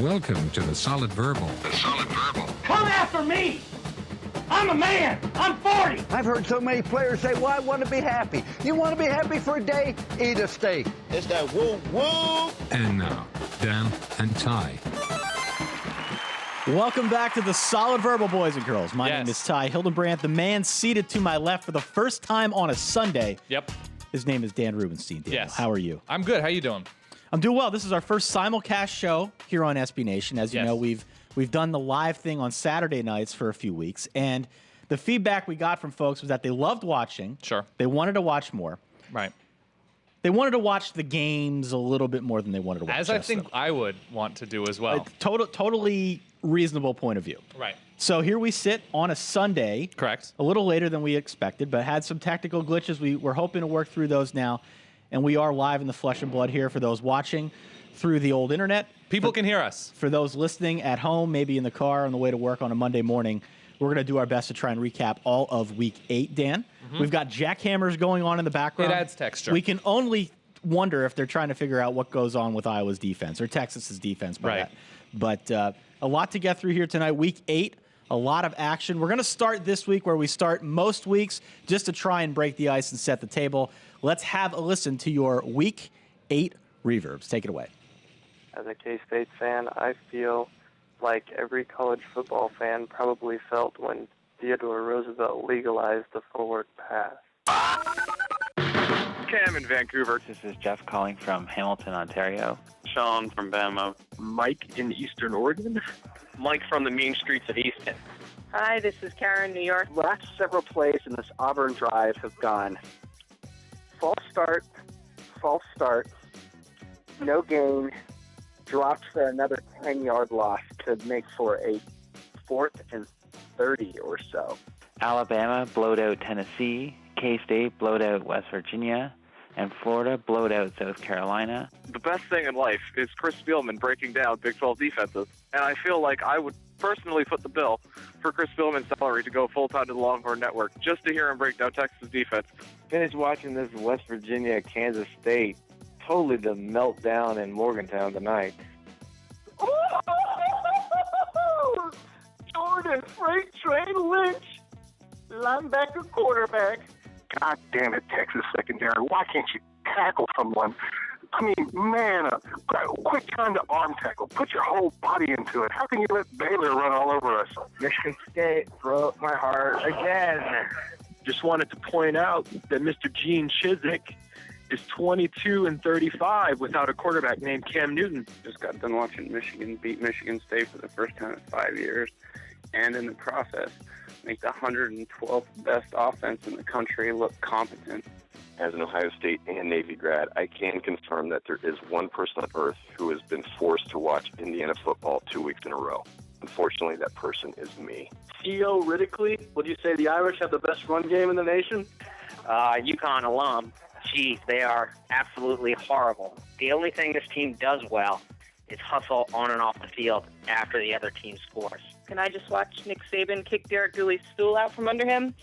Welcome to the Solid Verbal. The Solid Verbal. Come after me! I'm a man! I'm 40! I've heard so many players say, well, I want to be happy. You want to be happy for a day? Eat a steak. It's that woo woo. And now, Dan and Ty. Welcome back to the Solid Verbal, boys and girls. My name is Ty Hildenbrandt, the man seated to my left for the first time on a Sunday. Yep. His name is Dan Rubenstein. Daniel, Yes. how are you? I'm good. How you doing? I'm doing well. This is our first simulcast show here on SB Nation. As you know, we've done the live thing on Saturday nights for a few weeks, and the feedback we got from folks was that they loved watching. Sure. They wanted to watch more. Right. They wanted to watch the games a little bit more than they wanted to watch As I think I would want to do as well. Totally reasonable point of view. Right. So here we sit on a Sunday. Correct. A little later than we expected, but had some technical glitches. We're hoping to work through those now. And we are live in the flesh and blood here for those watching through the old internet. People can hear us. For those listening at home, maybe in the car on the way to work on a Monday morning, we're going to do our best to try and recap all of Week 8, Dan. We've got jackhammers going on in the background. It adds texture. We can only wonder if they're trying to figure out what goes on with Iowa's defense or Texas's defense by that. But a lot to get through here tonight. Week 8, a lot of action. We're going to start this week where we start most weeks just to try and break the ice and set the table. Let's have a listen to your Week 8 reverbs. Take it away. As a K-State fan, I feel like every college football fan probably felt when Theodore Roosevelt legalized the forward pass. Cam in Vancouver. This is Jeff calling from Hamilton, Ontario. Sean from Bama. Mike in Eastern Oregon. Mike from the mean streets of Easton. Hi, this is Karen, New York. Last several plays in this Auburn drive have gone false start, no gain, dropped for another 10-yard loss to make for a 4th and 30 or so. Alabama blowed out Tennessee, K-State blowed out West Virginia, and Florida blowed out South Carolina. The best thing in life is Chris Spielman breaking down Big 12 defenses, and I feel like I would personally foot the bill for Chris Spielman's salary to go full-time to the Longhorn Network just to hear him break down Texas defense. Finished watching this West Virginia, Kansas State. Totally the meltdown in Morgantown tonight. Jordan Freight Train Lynch, linebacker quarterback. God damn it, Texas secondary. Why can't you tackle someone? I mean, man, quit trying to arm tackle. Put your whole body into it. How can you let Baylor run all over us? Michigan State broke my heart again. Just wanted to point out that Mr. Gene Chizik is 22-35 without a quarterback named Cam Newton. Just got done watching Michigan beat Michigan State for the first time in 5 years, and in the process, make the 112th best offense in the country look competent. As an Ohio State and Navy grad, I can confirm that there is one person on earth who has been forced to watch Indiana football 2 weeks in a row. Unfortunately, that person is me. CEO Riddickly, would you say the Irish have the best run game in the nation? UConn alum. Geez, they are absolutely horrible. The only thing this team does well is hustle on and off the field after the other team scores. Can I just watch Nick Saban kick Derek Dooley's stool out from under him?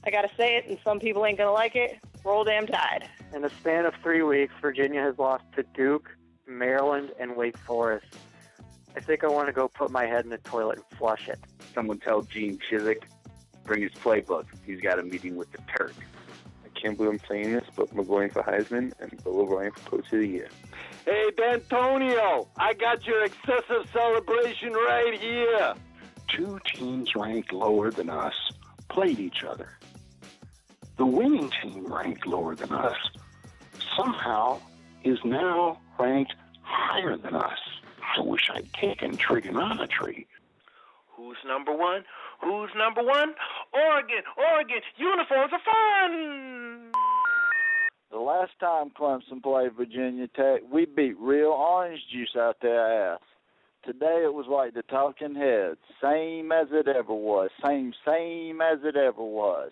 I gotta say it, and some people ain't gonna like it. Roll damn Tide. In the span of 3 weeks, Virginia has lost to Duke, Maryland, and Wake Forest. I think I want to go put my head in the toilet and flush it. Someone tell Gene Chizik, bring his playbook. He's got a meeting with the Turk. I can't believe I'm saying this, but we're going for Heisman and Bill O'Brien for Coach of the Year. Hey, D'Antonio, I got your excessive celebration right here. 2 teams ranked lower than us played each other. The winning team ranked lower than us somehow is now ranked higher than us. I wish I'd taken trigonometry. Who's number one? Who's number one? Oregon, Oregon, uniforms are fun! The last time Clemson played Virginia Tech, we beat real orange juice out their ass. Today it was like the talking heads, same as it ever was, same as it ever was.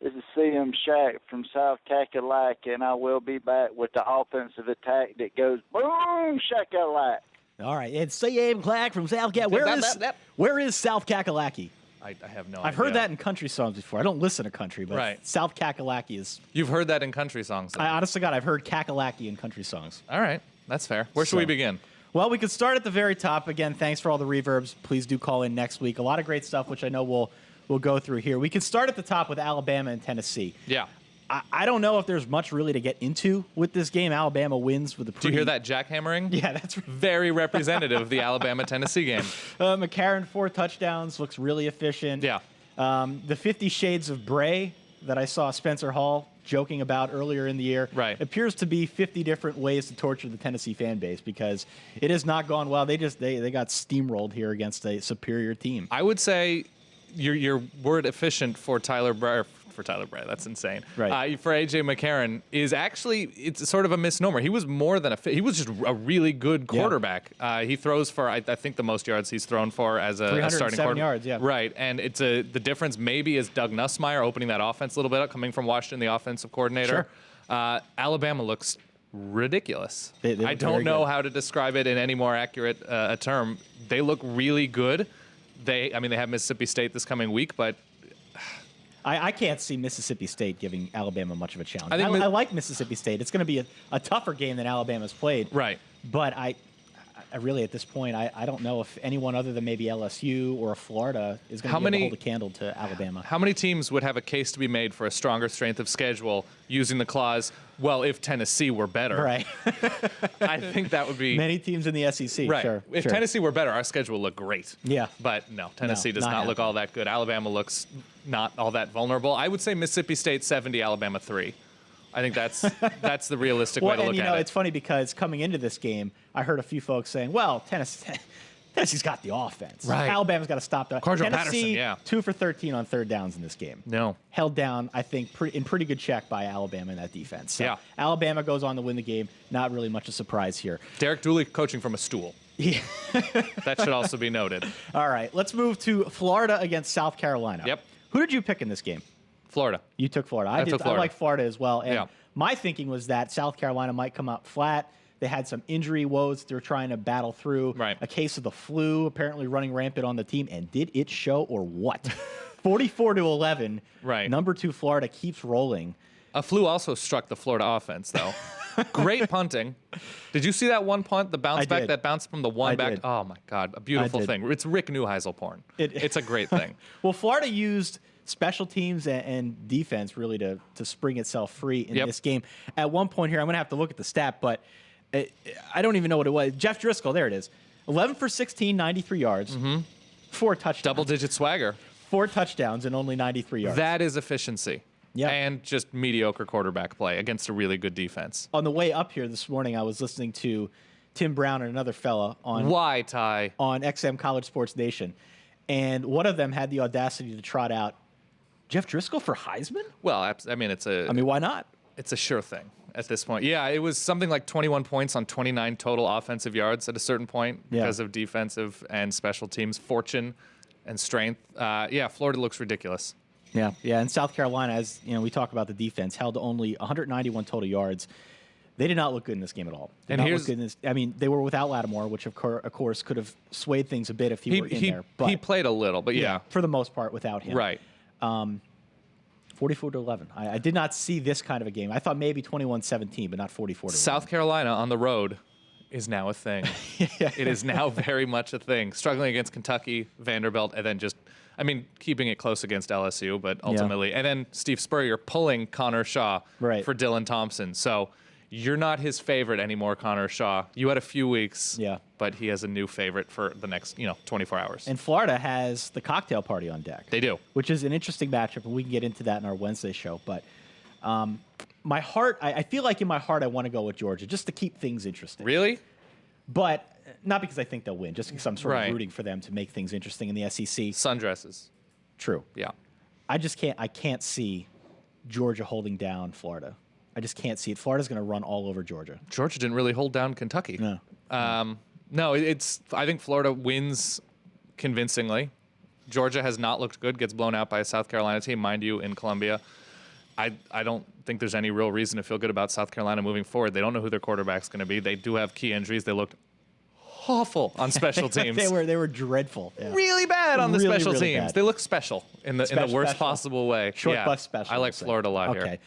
This is CM Shack from South Kakalaki, and I will be back with the offensive attack that goes boom, shakalak. All right, it's CM Clack from South Kakalaki. Where is South Kakalaki? I have no idea. I've heard that in country songs before. I don't listen to country, but South Kakalaki is... You've heard that in country songs? I honestly, God, I've heard Kakalaki in country songs. All right, that's fair. Where should we begin? Well, we could start at the very top. Again, thanks for all the reverbs. Please do call in next week. A lot of great stuff, which I know we'll go through here. We can start at the top with Alabama and Tennessee. Yeah. I don't know if there's much really to get into with this game. Alabama wins with a pretty... Do you hear that jackhammering? Yeah, that's very representative of the Alabama-Tennessee game. McCarron, 4 touchdowns, looks really efficient. Yeah. The 50 Shades of Bray that I saw Spencer Hall joking about earlier in the year appears to be 50 different ways to torture the Tennessee fan base because it has not gone well. They got steamrolled here against a superior team. I would say your word efficient for Tyler Bray, that's insane. Right. For AJ McCarron is actually, it's sort of a misnomer. He was more than he was just a really good quarterback. He throws for I think the most yards he's thrown for as a starting quarterback. Yards, yeah. Right, and the difference maybe is Doug Nussmeier opening that offense a little bit up, coming from Washington, the offensive coordinator. Sure. Alabama looks ridiculous. They I don't know how to describe it in any more accurate a term. They look really good. They have Mississippi State this coming week, but I can't see Mississippi State giving Alabama much of a challenge. I like Mississippi State. It's going to be a tougher game than Alabama's played. Right. But I really, at this point, I don't know if anyone other than maybe LSU or Florida is going to be able to hold a candle to Alabama. How many teams would have a case to be made for a stronger strength of schedule using the clause, well, if Tennessee were better? Right. I think that would be... Many teams in the SEC, right. Sure. If Tennessee were better, our schedule would look great. Yeah. But no, Tennessee does not look all that good. Alabama looks not all that vulnerable. I would say Mississippi State 70, Alabama 3. I think that's the realistic way to look at it. It's funny because coming into this game, I heard a few folks saying, well, Tennessee's got the offense. Right. Alabama's got to stop that. Cordell Tennessee, Patterson, 2 for 13 on third downs in this game. No. Held down, I think, in pretty good check by Alabama in that defense. So Alabama goes on to win the game. Not really much a surprise here. Derek Dooley coaching from a stool. Yeah. That should also be noted. All right, let's move to Florida against South Carolina. Yep. Who did you pick in this game? Florida. You took Florida. I took Florida. I like Florida as well. And my thinking was that South Carolina might come out flat. They had some injury woes they're trying to battle through. Right. A case of the flu apparently running rampant on the team. And did it show or what? 44-11. Right. Number 2 Florida keeps rolling. A flu also struck the Florida offense, though. Great punting. Did you see that one punt, the bounce back that bounced from the one back? Did. Oh, my God. A beautiful thing. It's Rick Neuheisel porn. It's a great thing. Well, Florida used special teams and defense really to spring itself free in this game. At one point here, I'm going to have to look at the stat, but I don't even know what it was. Jeff Driscoll, there it is. 11 for 16, 93 yards, 4 touchdowns. Double-digit swagger. 4 touchdowns and only 93 yards. That is efficiency. Yeah. And just mediocre quarterback play against a really good defense. On the way up here this morning, I was listening to Tim Brown and another fella on on XM College Sports Nation, and one of them had the audacity to trot out Jeff Driscoll for Heisman. Well, why not? It's a sure thing at this point. Yeah, it was something like 21 points on 29 total offensive yards at a certain point because of defensive and special teams fortune and strength. Florida looks ridiculous. Yeah, and South Carolina, as you know, we talk about the defense, held to only 191 total yards. They did not look good in this game at all. They were without Lattimore, which of course could have swayed things a bit if he were in there. But he played a little, but for the most part, without him. Right. 44-11. I did not see this kind of a game. I thought maybe 21-17, but not 44-11. South Carolina on the road is now a thing. It is now very much a thing. Struggling against Kentucky, Vanderbilt, and then keeping it close against LSU, but ultimately. And then Steve Spurrier pulling Connor Shaw for Dylan Thompson. So you're not his favorite anymore, Connor Shaw. You had a few weeks, but he has a new favorite for the next 24 hours. And Florida has the cocktail party on deck. They do. Which is an interesting matchup, and we can get into that in our Wednesday show. But my heart, I feel like in my heart I want to go with Georgia just to keep things interesting. Really? But not because I think they'll win, just because I'm sort of rooting for them to make things interesting in the SEC. Sundresses. True. Yeah. I can't see Georgia holding down Florida. I just can't see it. Florida's going to run all over Georgia. Georgia didn't really hold down Kentucky. No. I think Florida wins convincingly. Georgia has not looked good, gets blown out by a South Carolina team, mind you, in Columbia. I don't think there's any real reason to feel good about South Carolina moving forward. They don't know who their quarterback's going to be. They do have key injuries. They looked awful on special teams. They were dreadful. Yeah. Really bad on the special really teams. Bad. They look special in the worst possible way. Short bus special. I like Florida a lot here.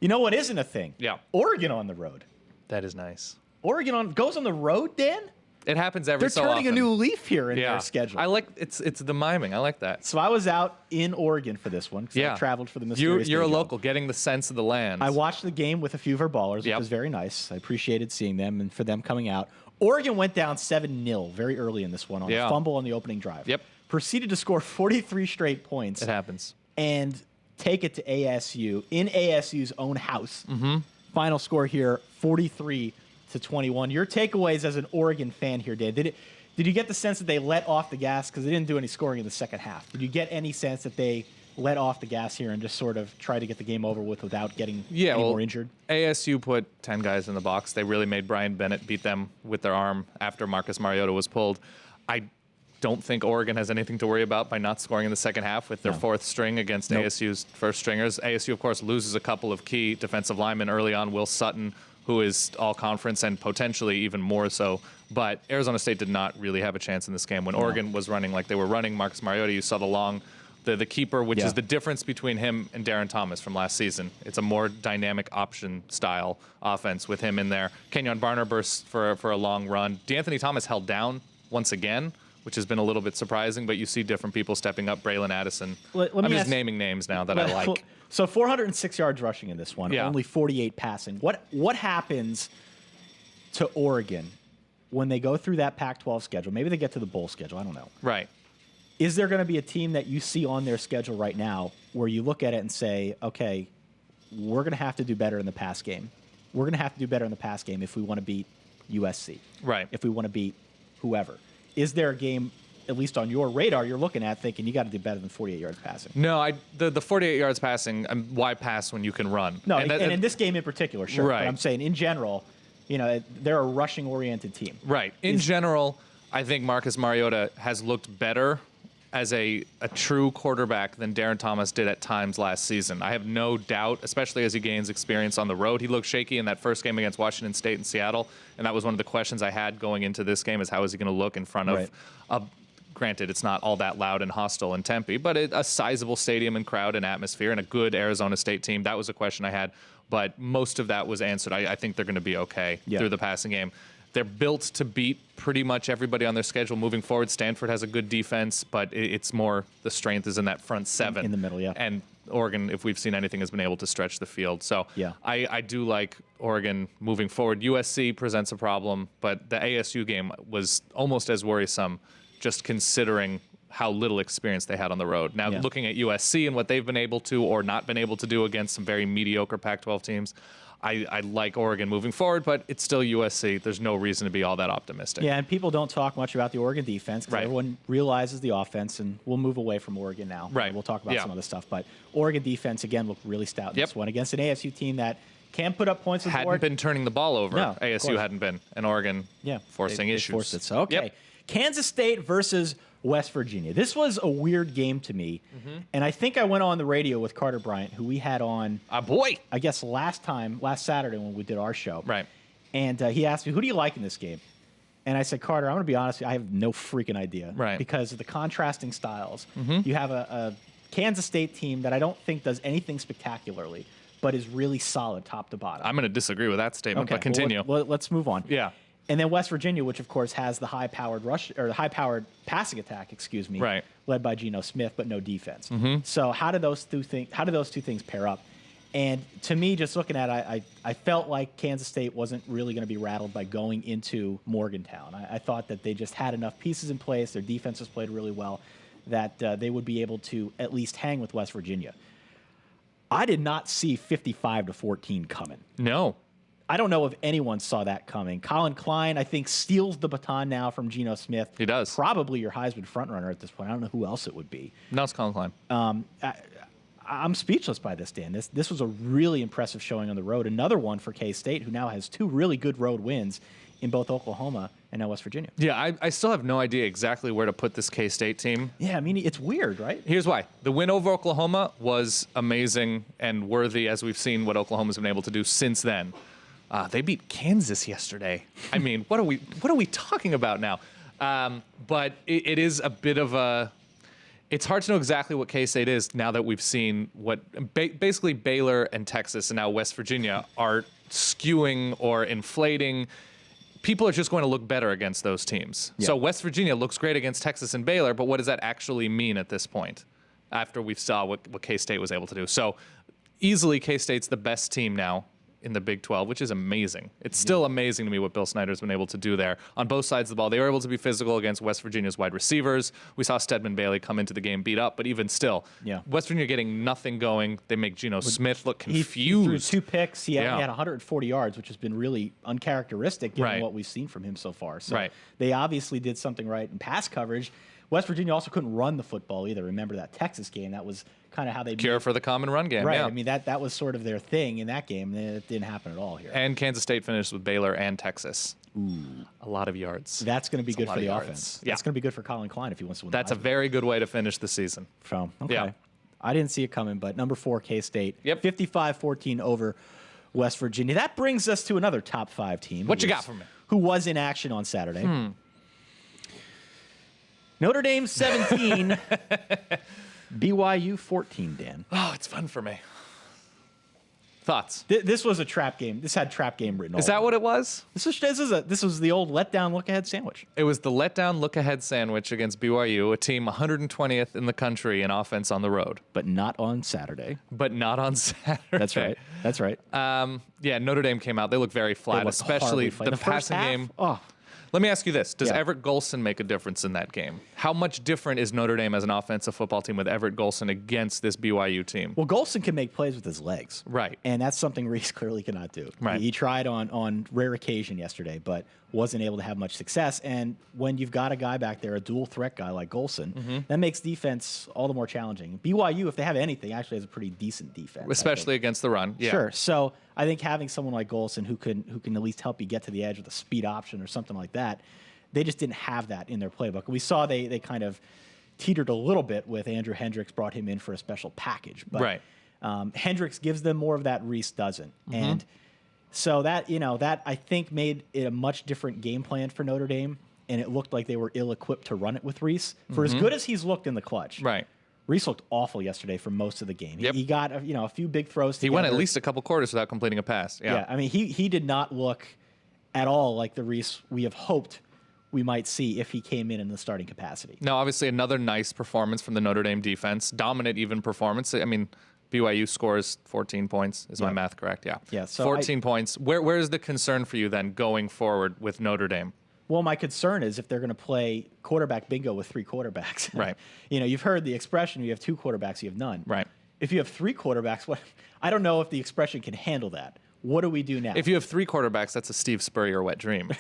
You know what isn't a thing? Yeah. Oregon on the road. That is nice. Oregon goes on the road, Dan? It happens every so They're often. turning a new leaf here in their schedule. I like it's the miming. I like that. So I was out in Oregon for this one because I traveled for the mysterious You're a day job. local, getting the sense of the land. I watched the game with a few of our ballers, which was very nice. I appreciated seeing them and for them coming out. Oregon went down 7-0 very early in this one on a fumble on the opening drive. Yep. Proceeded to score 43 straight points. It happens. And take it to ASU in ASU's own house. Mm-hmm. Final score here, 43-21. Your takeaways as an Oregon fan here, Dave. Did you get the sense that they let off the gas because they didn't do any scoring in the second half? Did you get any sense that they let off the gas here and just sort of try to get the game over with without getting any more injured? ASU put 10 guys in the box. They really made Brian Bennett beat them with their arm after Marcus Mariota was pulled. I don't think Oregon has anything to worry about by not scoring in the second half with their fourth string against ASU's first stringers. ASU, of course, loses a couple of key defensive linemen early on. Will Sutton, who is all-conference and potentially even more so. But Arizona State did not really have a chance in this game. When Oregon was running like they were running, Marcus Mariota, you saw the keeper, which is the difference between him and Darren Thomas from last season. It's a more dynamic option-style offense with him in there. Kenyon Barner burst for a long run. DeAnthony Thomas held down once again, which has been a little bit surprising, but you see different people stepping up. Braylon Addison. I'm just naming names now that I like. So 406 yards rushing in this one, only 48 passing. What happens to Oregon when they go through that Pac-12 schedule? Maybe they get to the bowl schedule. I don't know. Right. Is there going to be a team that you see on their schedule right now where you look at it and say, okay, we're going to have to do better in the pass game. We're going to have to do better in the pass game if we want to beat USC. Right. If we want to beat whoever. Is there a game, at least on your radar, you're looking at thinking you got to do better than 48 yards passing? No, the 48 yards passing, why pass when you can run? No, and in this game in particular, sure. Right. But I'm saying in general, they're a rushing-oriented team. Right. In general, I think Marcus Mariota has looked better as a true quarterback than Darren Thomas did at times last season. I have no doubt, especially as he gains experience on the road. He looked shaky in that first game against Washington State and Seattle, and that was one of the questions I had going into this game is how is he going to look in front of granted, it's not all that loud and hostile in Tempe, but a sizable stadium and crowd and atmosphere and a good Arizona State team. That was a question I had, but most of that was answered. I think they're going to be okay through the passing game. They're built to beat pretty much everybody on their schedule moving forward. Stanford has a good defense, but it's more the strength is in that front seven. In the middle, yeah. And Oregon, if we've seen anything, has been able to stretch the field. So I do like Oregon moving forward. USC presents a problem, but the ASU game was almost as worrisome just considering how little experience they had on the road. Now, looking at USC and what they've been able to or not been able to do against some very mediocre Pac-12 teams, I like Oregon moving forward, but it's still USC. There's no reason to be all that optimistic. Yeah, and people don't talk much about the Oregon defense because everyone realizes the offense, and we'll move away from Oregon now. Right. We'll talk about some other stuff, but Oregon defense, again, looked really stout in this one against an ASU team that can put up points on the board. Hadn't been turning the ball over. No, ASU hadn't been. And Oregon forcing issues. They forced it. So, okay. Kansas State versus West Virginia. This was a weird game to me, and I think I went on the radio with Carter Bryant, who we had on, I guess last Saturday when we did our show. Right. And he asked me, who do you like in this game? And I said, Carter, I'm going to be honest, I have no freaking idea. Right. Because of the contrasting styles. You have a Kansas State team that I don't think does anything spectacularly, but is really solid top to bottom. I'm going to disagree with that statement, but continue. Well, let's move on. Yeah. And then West Virginia, which of course has the high-powered passing attack, led by Geno Smith, but no defense. So how do those two things pair up? And to me, just looking at it, I felt like Kansas State wasn't really going to be rattled by going into Morgantown. I thought that they just had enough pieces in place. Their defense has played really well that they would be able to at least hang with West Virginia. I did not see 55-14 coming. No. I don't know if anyone saw that coming. Collin Klein, I think, steals the baton now from Geno Smith. He does. Probably your Heisman frontrunner at this point. I don't know who else it would be. No, it's Collin Klein. I'm speechless by this, Dan. This was a really impressive showing on the road. Another one for K-State, who now has two really good road wins in both Oklahoma and now West Virginia. Yeah, I still have no idea exactly where to put this K-State team. Yeah, I mean, it's weird, right? Here's why. The win over Oklahoma was amazing and worthy, as we've seen what Oklahoma's been able to do since then. They beat Kansas yesterday. I mean, what are we talking about now? But it is a bit of a. It's hard to know exactly what K-State is now that we've seen what basically Baylor and Texas and now West Virginia are skewing or inflating people are just going to look better against those teams. Yeah. So West Virginia looks great against Texas and Baylor, but what does that actually mean at this point after we saw what K-State was able to do? So easily K-State's the best team now in the Big 12, which is amazing. It's still amazing to me what Bill Snyder's been able to do there on both sides of the ball. They were able to be physical against West Virginia's wide receivers. We saw Stedman Bailey come into the game beat up, but even still, West Virginia getting nothing going. They make Geno Smith look confused. He threw 2 picks. He had 140 yards, which has been really uncharacteristic given what we've seen from him so far. So they obviously did something right in pass coverage. West Virginia also couldn't run the football either. Remember that Texas game? That was kind of how they cure for the common run game. Right. Yeah. I mean, that was sort of their thing in that game. It didn't happen at all here. And Kansas State finished with Baylor and Texas. A lot of yards. That's going to be good for the offense. Yeah. That's going to be good for Collin Klein if he wants to win. That's a very good way to finish the season. Okay. Yeah. I didn't see it coming, but number 4, K-State. Yep. 55-14 over West Virginia. That brings us to another top 5 team. What you got for me? Who was in action on Saturday. Notre Dame 17, BYU 14, Dan. Oh, it's fun for me. Thoughts? This was a trap game. This had trap game written all Is that over what it was? This was the old letdown look ahead sandwich. It was the letdown look ahead sandwich against BYU, a team 120th in the country in offense on the road. But not on Saturday. That's right. That's right. Yeah, Notre Dame came out. They looked very flat, especially the passing game. Oh. Let me ask you this. Does Everett Golson make a difference in that game? How much different is Notre Dame as an offensive football team with Everett Golson against this BYU team? Well, Golson can make plays with his legs. Right. And that's something Reese clearly cannot do. Right. He tried on rare occasion yesterday, but wasn't able to have much success. And when you've got a guy back there, a dual threat guy like Golson, that makes defense all the more challenging. BYU, if they have anything, actually has a pretty decent defense. Especially against the run. Yeah. Sure. So I think having someone like Golson who can at least help you get to the edge with a speed option or something like that, they just didn't have that in their playbook. We saw they kind of teetered a little bit with Andrew Hendricks, brought him in for a special package. But Hendricks gives them more of that, Reese doesn't. And so that I think made it a much different game plan for Notre Dame, and it looked like they were ill-equipped to run it with Reese. For as good as he's looked in the clutch, Reese looked awful yesterday for most of the game. He got a few big throws together. He went at least a couple quarters without completing a pass. Yeah, I mean, he did not look at all like the Reese we have hoped we might see if he came in the starting capacity. No, obviously another nice performance from the Notre Dame defense. Dominant even performance. I mean, BYU scores 14 points. Is my math correct? Yeah. Yeah. So 14 points. Where is the concern for you then going forward with Notre Dame? Well, my concern is if they're going to play quarterback bingo with 3 quarterbacks. Right. You've heard the expression, you have 2 quarterbacks, you have none. Right. If you have 3 quarterbacks, I don't know if the expression can handle that. What do we do now? If you have 3 quarterbacks, that's a Steve Spurrier wet dream.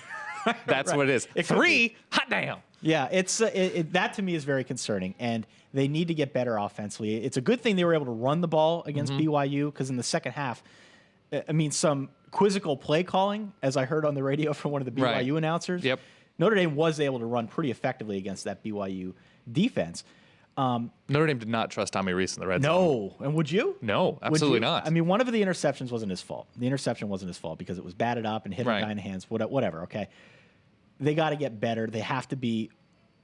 That's what it is. 3? Hot damn. Yeah, it's that to me is very concerning, and they need to get better offensively. It's a good thing they were able to run the ball against BYU, because in the second half, I mean, some quizzical play calling, as I heard on the radio from one of the BYU announcers. Yep. Notre Dame was able to run pretty effectively against that BYU defense. Notre Dame did not trust Tommy Reese in the red zone. No, and would you? No, absolutely not. I mean, one of the interceptions wasn't his fault. The interception wasn't his fault because it was batted up and hit a guy in the hands. Whatever. Okay, they got to get better. They have to be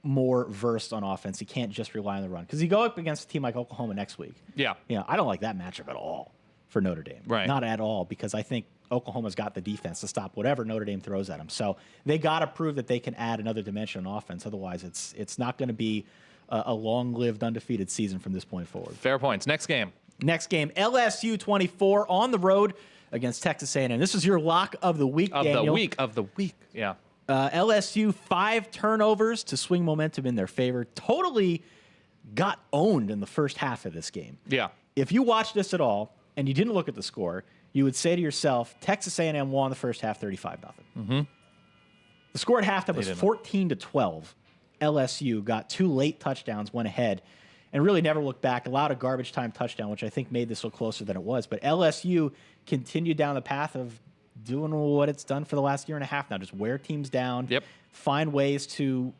more versed on offense. You can't just rely on the run, because you go up against a team like Oklahoma next week. Yeah. I don't like that matchup at all for Notre Dame. Right. Not at all, because I think Oklahoma's got the defense to stop whatever Notre Dame throws at them. So they got to prove that they can add another dimension on offense. Otherwise, it's not going to be a long-lived undefeated season from this point forward. Fair points. Next game, LSU 24 on the road against Texas A&M. This is your lock of the week, Daniel. Of the week. Yeah. LSU 5 turnovers to swing momentum in their favor. Totally got owned in the first half of this game. Yeah. If you watched this at all and you didn't look at the score, you would say to yourself, Texas A&M won the first half 35-0. The score at halftime was 14-12. LSU got 2 late touchdowns, went ahead, and really never looked back. Allowed a garbage time touchdown, which I think made this look closer than it was. But LSU continued down the path of doing what it's done for the last year and a half now. Just wear teams down, find ways to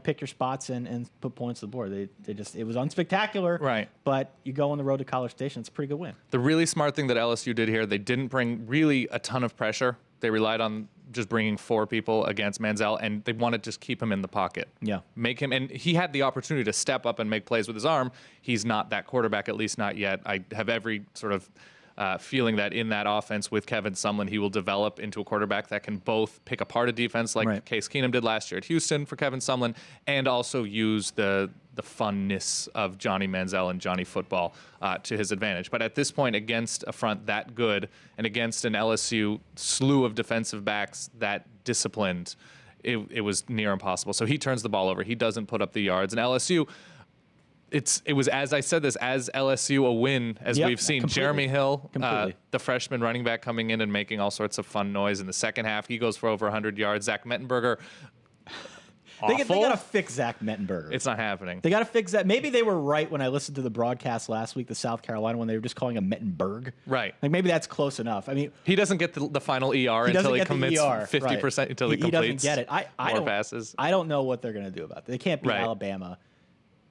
pick your spots and put points to the board. They just, it was unspectacular, right? But you go on the road to College Station, it's a pretty good win. The really smart thing that LSU did here, they didn't bring really a ton of pressure. They relied on just bringing 4 people against Manziel, and they wanted to just keep him in the pocket. Yeah. Make him, and he had the opportunity to step up and make plays with his arm. He's not that quarterback, at least not yet. I have every sort of feeling that in that offense with Kevin Sumlin, he will develop into a quarterback that can both pick apart a defense like Case Keenum did last year at Houston for Kevin Sumlin, and also use the funness of Johnny Manziel and Johnny Football to his advantage. But at this point, against a front that good and against an LSU slew of defensive backs that disciplined, it was near impossible. So he turns the ball over. He doesn't put up the yards. And LSU, it was, as I said this, as LSU a win, as we've seen. Completely. Jeremy Hill, the freshman running back, coming in and making all sorts of fun noise in the second half. He goes for over 100 yards. Zach Mettenberger, They got to fix Zach Mettenberger. It's not happening. They got to fix that. Maybe they were right when I listened to the broadcast last week, the South Carolina one. They were just calling him Mettenberg. Right. Like maybe that's close enough. I mean, he doesn't get the final ER until he commits 50%, until he completes doesn't get it. more passes. I don't know what they're going to do about it. They can't beat Alabama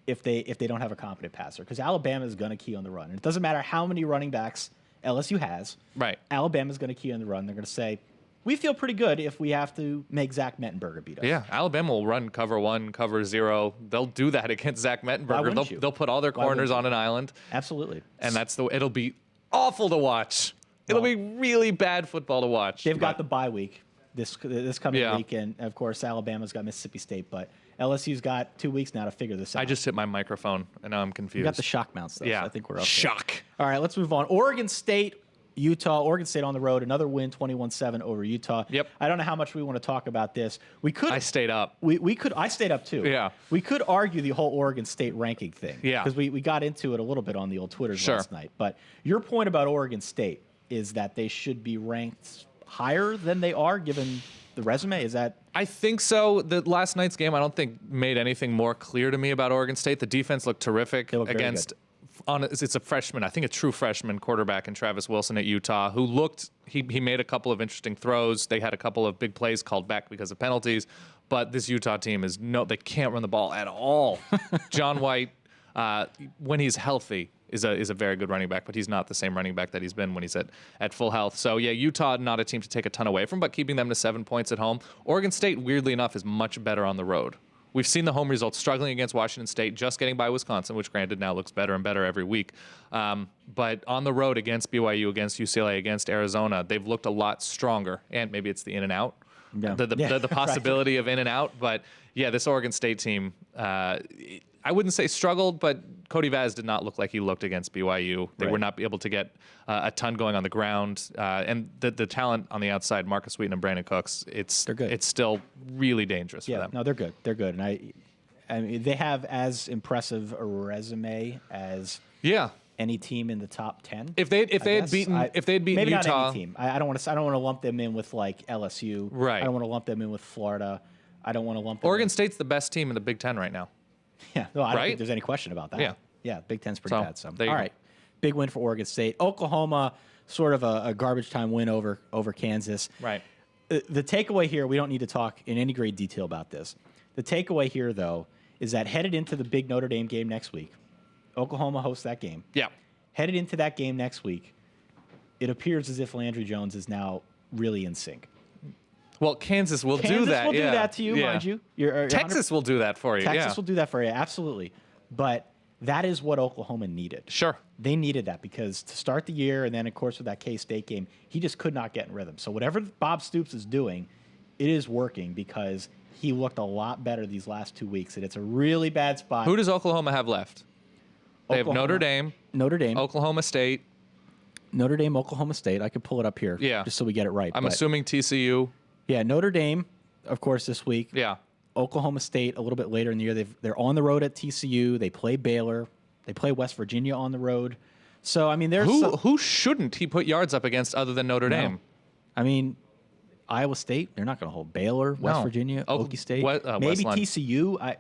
if they don't have a competent passer, because Alabama is going to key on the run. And it doesn't matter how many running backs LSU has. Right. Alabama's going to key on the run. They're going to say, we feel pretty good if we have to make Zach Mettenberger beat us. Yeah, Alabama will run cover 1, cover 0. They'll do that against Zach Mettenberger. They'll put all their corners on an island. Absolutely. And it'll be awful to watch. It'll be really bad football to watch. They've got the bye week this coming week, and of course Alabama's got Mississippi State, but LSU's got 2 weeks now to figure this out. I just hit my microphone, and now I'm confused. You got the shock mounts, though. Yeah, so I think we're okay. Shock. All right, let's move on. Oregon State, Utah. Oregon State on the road, another win, 21-7 over Utah. Yep. I don't know how much we want to talk about this. We could. I stayed up. We could. I stayed up too. Yeah. We could argue the whole Oregon State ranking thing. Yeah. Because we got into it a little bit on the old Twitters last night. But your point about Oregon State is that they should be ranked higher than they are, given the resume. Is that? I think so. The last night's game, I don't think made anything more clear to me about Oregon State. The defense looked terrific against. It's a freshman, I think a true freshman quarterback in Travis Wilson at Utah, who looked, he made a couple of interesting throws. They had a couple of big plays called back because of penalties, but this Utah team they can't run the ball at all. John White, when he's healthy, is a very good running back, but he's not the same running back that he's been when he's at full health. So yeah, Utah, not a team to take a ton away from, but keeping them to 7 points at home. Oregon State, weirdly enough, is much better on the road. We've seen the home results struggling against Washington State, just getting by Wisconsin, which granted now looks better and better every week. But on the road against BYU, against UCLA, against Arizona, they've looked a lot stronger. And maybe it's the in and out, the possibility of in and out. But yeah, this Oregon State team, I wouldn't say struggled, but Cody Vaz did not look like he looked against BYU. They were not able to get a ton going on the ground. And the talent on the outside, Marcus Wheaton and Brandon Cooks, they're good. It's still really dangerous for them. No, they're good. They're good. And I mean, they have as impressive a resume as any team in the top 10. If they had beaten maybe Utah, not any team. I don't want to lump them in with like LSU. Right. I don't want to lump them in with Florida. I don't want to lump them Oregon State's the best team in the Big Ten right now. Yeah, no, I don't think there's any question about that. Yeah, Big Ten's pretty bad. So, all right, big win for Oregon State. Oklahoma, sort of a garbage time win over Kansas. Right. The takeaway here, we don't need to talk in any great detail about this. The takeaway here, though, is that headed into the big Notre Dame game next week, Oklahoma hosts that game. Yeah. Headed into that game next week, it appears as if Landry Jones is now really in sync. Well, Kansas will do that. Kansas will do that to you, mind you. Texas will do that for you. Texas will do that for you, absolutely. But that is what Oklahoma needed. Sure. They needed that because to start the year and then, of course, with that K-State game, he just could not get in rhythm. So whatever Bob Stoops is doing, it is working because he looked a lot better these last 2 weeks, and it's a really bad spot. Who does Oklahoma have left? They have Notre Dame. Oklahoma State. Notre Dame, Oklahoma State. I could pull it up here just so we get it right. I'm assuming TCU. Yeah, Notre Dame, of course, this week. Yeah. Oklahoma State a little bit later in the year. They're on the road at TCU. They play Baylor. They play West Virginia on the road. So, I mean, there's who shouldn't he put yards up against other than Notre Dame? I mean, Iowa State, they're not going to hold Baylor, West Virginia, Okie State. Maybe TCU.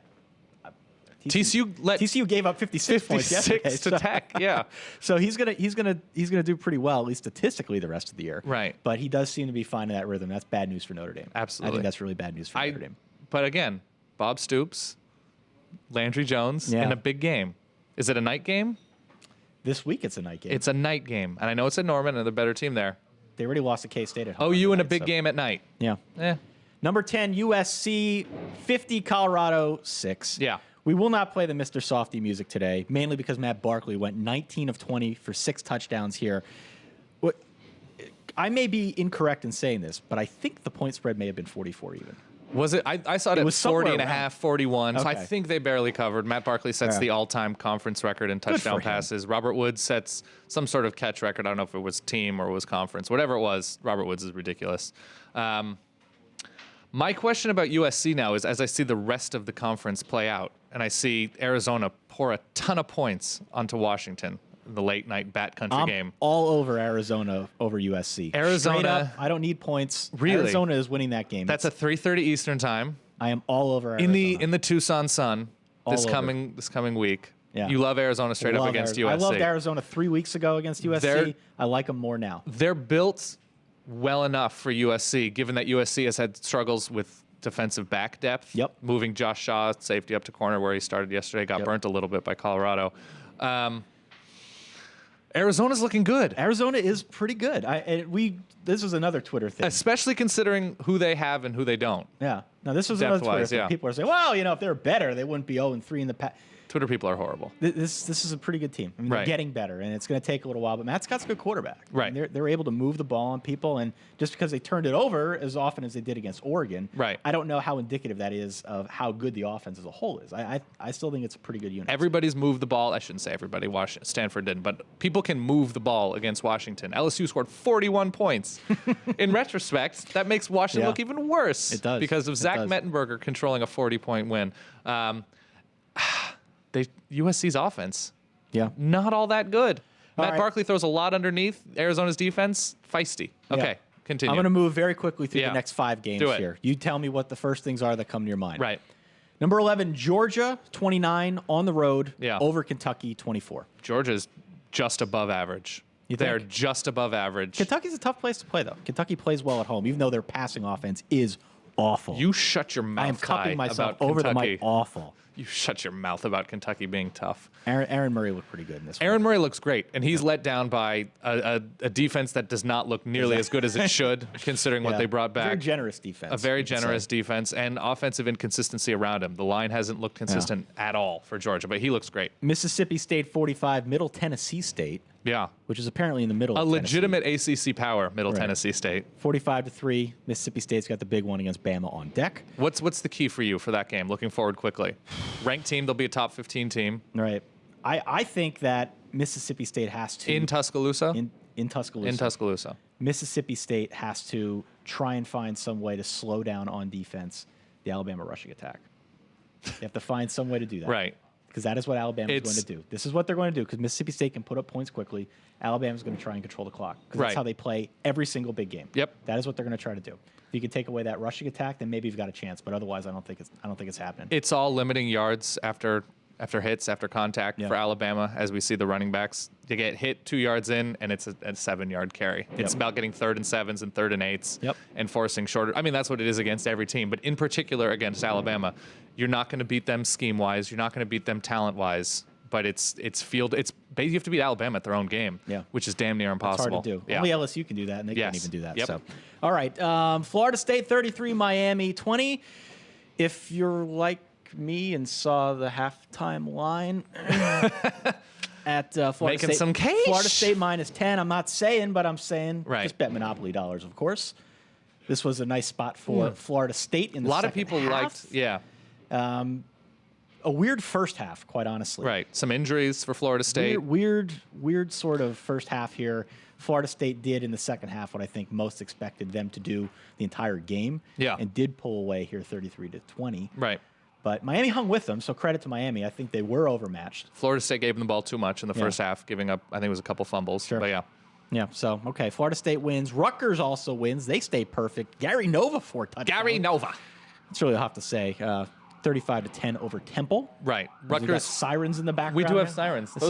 TCU gave up 56 points yesterday to Tech. Yeah. So he's gonna do pretty well, at least statistically, the rest of the year. Right. But he does seem to be finding that rhythm. That's bad news for Notre Dame. Absolutely. I think that's really bad news for Notre Dame. But again, Bob Stoops, Landry Jones in a big game. Is it a night game? This week it's a night game. It's a night game, and I know it's at Norman, and they're a better team there. They already lost to K-State at home. OU in a big game at night. Yeah. Number 10 USC, 50 Colorado 6. Yeah. We will not play the Mr. Softy music today, mainly because Matt Barkley went 19 of 20 for 6 touchdowns here. I may be incorrect in saying this, but I think the point spread may have been 44 even. Was it? I saw it at was 40 and somewhere a half, 41. So I Okay. think they barely covered. Matt Barkley sets the all-time conference record in touchdown for him. passes. Robert Woods sets some sort of catch record. I don't know if it was team or it was conference. Whatever it was, Robert Woods is ridiculous. My question about USC now is, as I see the rest of the conference play out, and I see Arizona pour a ton of points onto Washington in the late-night Bat Country game. All over Arizona over USC. Arizona- Straight up, I don't need points. Really? Arizona is winning that game. That's a 3:30 Eastern time. I am all over Arizona. In the Tucson Sun this All over. coming week. Yeah. You love Arizona straight up against USC. I loved Arizona 3 weeks ago against USC. They're- I like them more now. They're built well enough for USC, given that USC has had struggles with defensive back depth. Yep. Moving Josh Shaw, safety, up to corner where he started yesterday, got burnt a little bit by Colorado. Arizona's looking good. Arizona is pretty good. This was another Twitter thing. Especially considering who they have and who they don't. Yeah. Now, this was another Twitter Depth-wise, thing. yeah. People are saying, well, if they're better, they wouldn't be 0-3 in the past. Twitter people are horrible. This is a pretty good team. I mean, Right. they're getting better, and it's going to take a little while. But Matt Scott's a good quarterback. Right. And they're able to move the ball on people, and just because they turned it over as often as they did against Oregon, Right. I don't know how indicative that is of how good the offense as a whole is. I still think it's a pretty good unit. Everybody's moved the ball. I shouldn't say everybody. Stanford didn't, but people can move the ball against Washington. LSU scored 41 points. In retrospect, that makes Washington Yeah. look even worse. It does. Because of It Zach does. Mettenberger controlling a 40-point win. USC's offense, not all that good. Matt right. Barkley throws a lot underneath. Arizona's defense, feisty. Okay, Yeah. continue. I'm going to move very quickly through Yeah. the next 5 games Do it. here. You tell me what the first things are that come to your mind. Right. Number 11, Georgia, 29 on the road Yeah. over Kentucky, 24. Georgia's just above average. You They're think? just above average. Kentucky's a tough place to play, though. Kentucky plays well at home, even though their passing offense is awful. You shut your mouth. I am cupping Ty, myself about over Kentucky. the mic. Awful. You shut your mouth about Kentucky being tough. Aaron Murray looked pretty good in this one. Aaron Murray looks great, and he's let down by a defense that does not look nearly as good as it should, considering what Yeah. they brought back. Very generous defense. A very you could say. generous defense and offensive inconsistency around him. The line hasn't looked consistent at all for Georgia, but he looks great. Mississippi State, 45. Middle Tennessee State, Yeah. which is apparently in the middle A of legitimate ACC power, Middle Right. Tennessee State. 45-3. Mississippi State's got the big one against Bama on deck. What's the key for you for that game? Looking forward quickly. Ranked team, they'll be a top 15 team. Right. I think that Mississippi State has to In Tuscaloosa? in Tuscaloosa. In Tuscaloosa. Mississippi State has to try and find some way to slow down on defense the Alabama rushing attack. They have to find some way to do that. Right. Because that is what Alabama is going to do. This is what they're going to do because Mississippi State can put up points quickly. Alabama's going to try and control the clock because Right. that's how they play every single big game. Yep. That is what they're going to try to do. If you can take away that rushing attack, then maybe you've got a chance. But otherwise, I don't think it's happening. It's all limiting yards after hits, after contact for Alabama, as we see the running backs. You get hit 2 yards in, and it's a 7-yard carry. It's about getting 3rd and 7s and 3rd and 8s and forcing shorter. I mean, that's what it is against every team. But in particular against Alabama, you're not going to beat them scheme-wise. You're not going to beat them talent-wise. But it's field. You have to beat Alabama at their own game, which is damn near impossible. It's hard to do. Yeah. Only LSU can do that, and they can't Yes. even do that. Yep. So, all right. Florida State 33, Miami 20. If you're like me and saw the halftime line at Florida Making State, some cash. Florida State -10. I'm not saying, but I'm saying Right. just bet Monopoly dollars, of course. This was a nice spot for Florida State in A the lot of second people half. liked, A weird first half, quite honestly. Right. Some injuries for Florida State. Weird sort of first half here. Florida State did in the second half what I think most expected them to do the entire game. Yeah. And did pull away here 33-20. Right. But Miami hung with them, so credit to Miami. I think they were overmatched. Florida State gave them the ball too much in the first half, giving up, I think it was a couple fumbles. Sure. But yeah. Yeah, so, okay. Florida State wins. Rutgers also wins. They stay perfect. Gary Nova 4 touchdowns. Gary Nova. That's really all I have to say. 35-10 over Temple. Right. We got Rutgers. sirens in the background. We do have here. sirens. This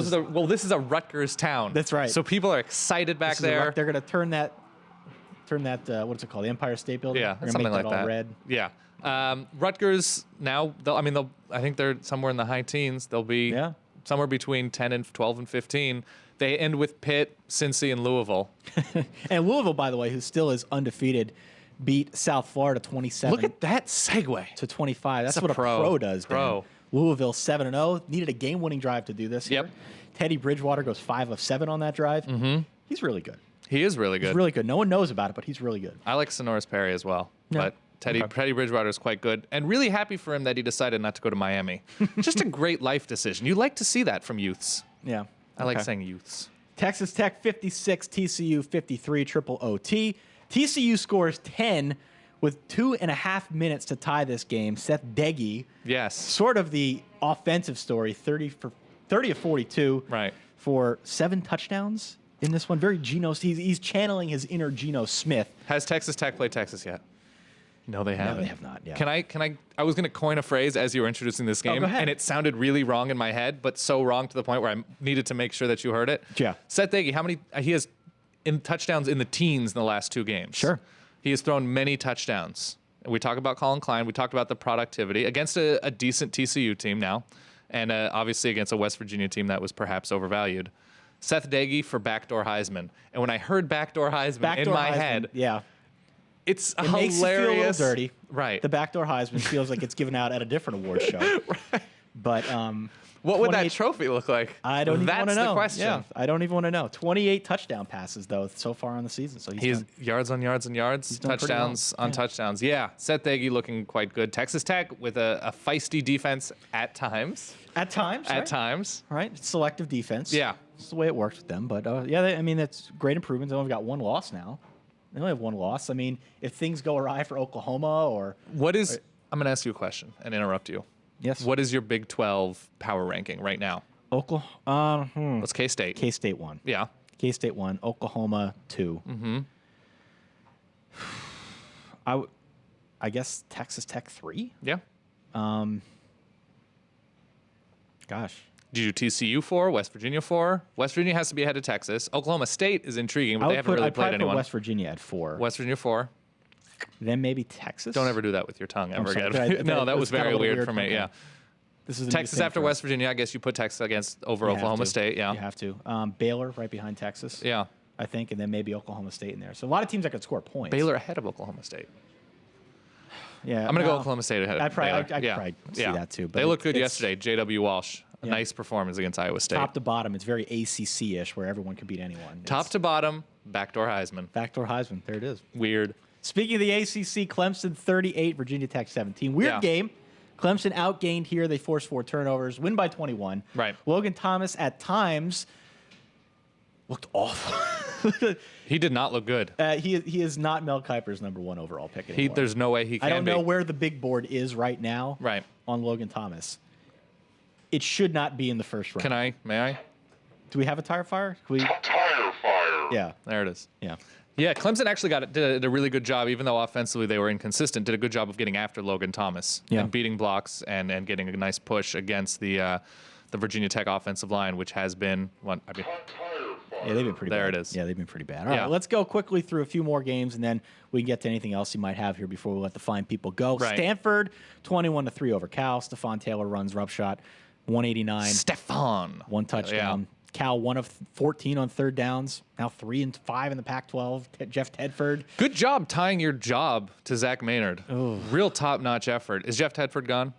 This is a Rutgers town. That's right. So people are excited back This is a there. They're going to turn that, what's it called? The Empire State Building? Yeah, They're gonna something make like all that. red. Yeah. Rutgers now. I think they're somewhere in the high teens. They'll be somewhere between 10 and 12 and 15. They end with Pitt, Cincy, and Louisville. And Louisville, by the way, who still is undefeated, beat South Florida 27. Look at that segue to 25. That's It's a what a pro does. Pro. Dan. Louisville 7-0 needed a game-winning drive to do this. Yep. Teddy Bridgewater goes 5 of 7 on that drive. Mm-hmm. He's really good. He is really good. He's really good. No one knows about it, but he's really good. I like Sonoris Perry as well. Yeah. But Teddy Bridgewater is quite good. And really happy for him that he decided not to go to Miami. Just a great life decision. You like to see that from youths. Yeah. I like saying youths. Texas Tech 56, TCU 53, triple OT. TCU scores 10 with 2.5 minutes to tie this game. Seth Deggy, yes, sort of the offensive story, 30 of 42, right, for 7 touchdowns in this one. Very Geno. He's channeling his inner Geno Smith. Has Texas Tech played Texas yet? No, they haven't. No, they have not. Yeah. Can I was going to coin a phrase as you were introducing this game, go ahead. and it sounded really wrong in my head, but so wrong to the point where I needed to make sure that you heard it. Yeah. Seth Deggy, how many? He has touchdowns in the teens in the last 2 games. Sure. He has thrown many touchdowns. We talk about Collin Klein. We talked about the productivity against a decent TCU team now, and obviously against a West Virginia team that was perhaps overvalued. Seth Deggy for Backdoor Heisman. And when I heard Backdoor Heisman in my head, yeah, it's it hilarious. Makes you feel a little dirty. Right. The Backdoor Heisman feels like it's given out at a different award show. Right. But what would that trophy look like? I don't even want to know. That's the question. Yeah, I don't even want to know. 28 touchdown passes though so far on the season. So he's yards on yards and yards, touchdowns on touchdowns. Yeah, Seth Deggy looking quite good. Texas Tech with a feisty defense at times. At times. At right? times. Right. Selective defense. Yeah. That's the way it works with them. But I mean, that's great improvements. They've only got 1 loss now. They only have 1 loss. I mean, if things go awry for Oklahoma or I'm going to ask you a question and interrupt you. Yes. What is your Big 12 power ranking right now? Oklahoma. What's K-State? K-State 1. Yeah. K-State 1. Oklahoma 2. Mm-hmm. I guess Texas Tech 3. Yeah. Gosh. Did you do TCU 4, West Virginia 4? West Virginia has to be ahead of Texas. Oklahoma State is intriguing, but they haven't really played anyone. Put West Virginia at 4. West Virginia 4. Then maybe Texas. Don't ever do that with your tongue ever sorry, again. No, that was very weird for me. Okay. Yeah. This is Texas after West Virginia. I guess you put Texas over Oklahoma State. Yeah. You have to. Baylor right behind Texas. Yeah. I think, and then maybe Oklahoma State in there. So a lot of teams that could score points. Baylor ahead of Oklahoma State. Yeah. I'm going to go Oklahoma State ahead of I'd Baylor. probably see that too. But they looked good yesterday. J.W. Walsh. A nice performance against Iowa State. Top to bottom, it's very ACC-ish where everyone can beat anyone. Top to bottom, Backdoor Heisman. Backdoor Heisman. There it is. Weird. Speaking of the ACC, Clemson 38, Virginia Tech 17. Weird game. Clemson outgained here. They forced 4 turnovers, win by 21. Right. Logan Thomas at times looked awful. He did not look good. He is not Mel Kiper's #1 overall pick anymore. There's no way he can be. I don't know where the big board is right now on Logan Thomas. It should not be in the first round. May I? Do we have a tire fire? Tire fire. Yeah. There it is. Yeah. Yeah, Clemson actually did a really good job, even though offensively they were inconsistent, did a good job of getting after Logan Thomas and beating blocks and getting a nice push against the Virginia Tech offensive line, which has been yeah, they've been pretty bad. There it is. Yeah, they've been pretty bad. All right, let's go quickly through a few more games, and then we can get to anything else you might have here before we let the fine people go. Right. Stanford, 21-3 over Cal. Stephon Taylor runs roughshot, 189. Stephon. 1 touchdown. Cal 1 of 14 on 3rd downs. Now 3 and 5 in the Pac-12. Jeff Tedford. Good job tying your job to Zach Maynard. Real top-notch effort. Is Jeff Tedford gone?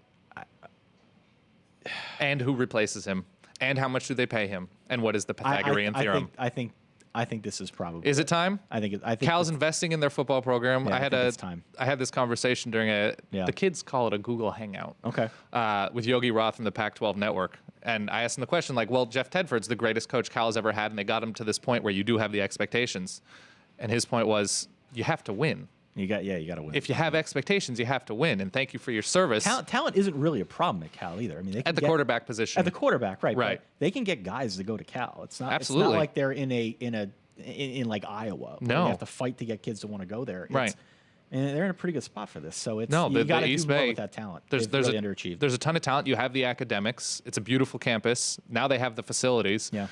And who replaces him? And how much do they pay him? And what is the Pythagorean theorem? I think this is probably. Is it time? I think Cal's investing in their football program. Yeah, it's time. I had this conversation during the kids call it a Google Hangout. Okay. With Yogi Roth from the Pac-12 Network, and I asked him the question like, well, Jeff Tedford's the greatest coach Cal has ever had, and they got him to this point where you do have the expectations, and his point was you have to win. You got to win. If you have expectations, you have to win, and thank you for your service. Talent isn't really a problem at Cal either. I mean, they can at the quarterback position. At the quarterback, right? Right. But they can get guys to go to Cal. It's not. Absolutely. It's not like they're in like Iowa. No. You have to fight to get kids to want to go there. Right. And they're in a pretty good spot for this. So it's you got to East do more Bay, with that talent. There's really underachieved. There's a ton of talent. You have the academics. It's a beautiful campus. Now they have the facilities. Yeah.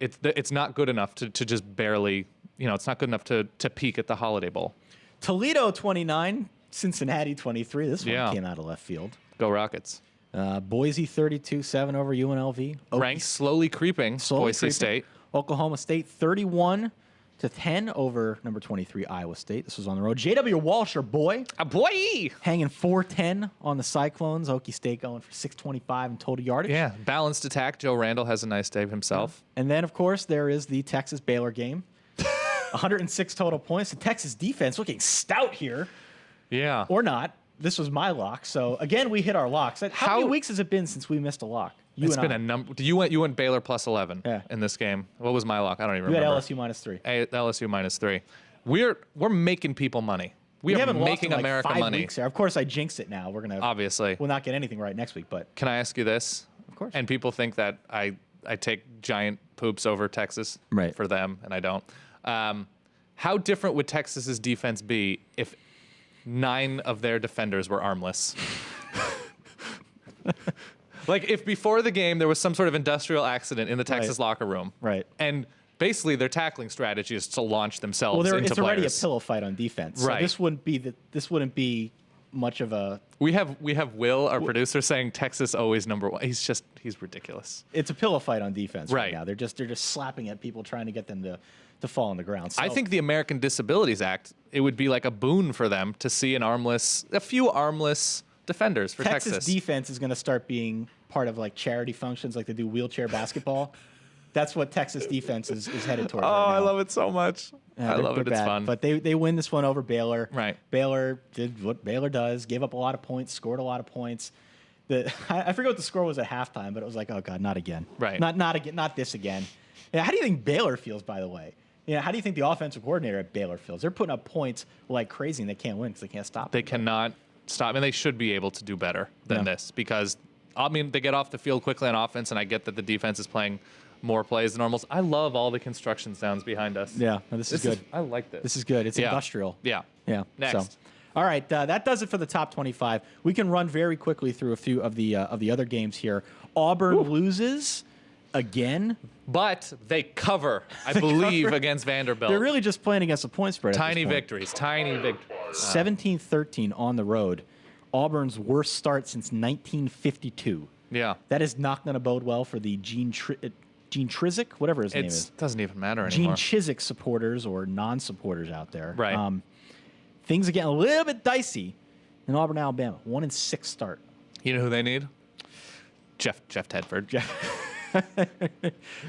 It's not good enough to just barely. It's not good enough to peak at the Holiday Bowl. Toledo 29, Cincinnati 23. This one came out of left field. Go Rockets. Boise 32-7 over UNLV. Ranked slowly creeping. Boise State. Oklahoma State 31-10 over number 23 Iowa State. This was on the road. J.W. Walsh, our boy. A boy. Hanging 410 on the Cyclones. Okie State going for 625 in total yardage. Yeah, balanced attack. Joe Randall has a nice day himself. And then, of course, there is the Texas-Baylor game. 106 total points. The Texas defense looking stout here. Yeah. Or not. This was my lock. So, again, we hit our locks. How many weeks has it been since we missed a lock? It's been a number. You went Baylor plus 11 in this game. What was my lock? I don't even remember. You had LSU minus 3. LSU minus 3. We're making people money. We are haven't making lost in America 5 money. Weeks here. Of course, I jinxed it now. We're going to... Obviously. We'll not get anything right next week, but... Can I ask you this? Of course. And people think that I take giant poops over Texas for them, and I don't. How different would Texas's defense be if 9 of their defenders were armless? Like, if before the game there was some sort of industrial accident in the Texas locker room. Right. And basically their tackling strategy is to launch themselves into players. It's already a pillow fight on defense. Right. So this wouldn't be much of a... We have Will, our producer, saying Texas always number 1. He's ridiculous. It's a pillow fight on defense right now. They're just slapping at people trying to get them to fall on the ground. So, I think the American Disabilities Act, it would be like a boon for them to see a few armless defenders for Texas. Texas defense is going to start being part of like charity functions, like they do wheelchair basketball. That's what Texas defense is headed towards. Oh, right now. I love it so much. I love it. It's fun. But they win this one over Baylor. Right. Baylor did what Baylor does, gave up a lot of points, scored a lot of points. I forget what the score was at halftime, but it was like, oh God, not again. Right. Not again. Not this again. Yeah. How do you think Baylor feels, by the way? Yeah. How do you think the offensive coordinator at Baylor feels? They're putting up points like crazy, and they can't win because they can't stop. They cannot stop, and they should be able to do better than this because, I mean, they get off the field quickly on offense, and I get that the defense is playing more plays than normals. I love all the construction sounds behind us. Yeah, no, this is good. I like this. This is good. It's industrial. Yeah. Yeah. Next. So, all right, that does it for the top 25. We can run very quickly through a few of the other games here. Auburn loses again, but they cover, I believe, against Vanderbilt. They're really just playing against a point spread. Tiny victories. 17-13 on the road. Auburn's worst start since 1952. Yeah. That is not going to bode well for the Gene Trizik, whatever his name is. It doesn't even matter anymore. Gene Chizik supporters or non-supporters out there. Right. Things are getting a little bit dicey in Auburn, Alabama. 1-6 start. You know who they need? Jeff Tedford.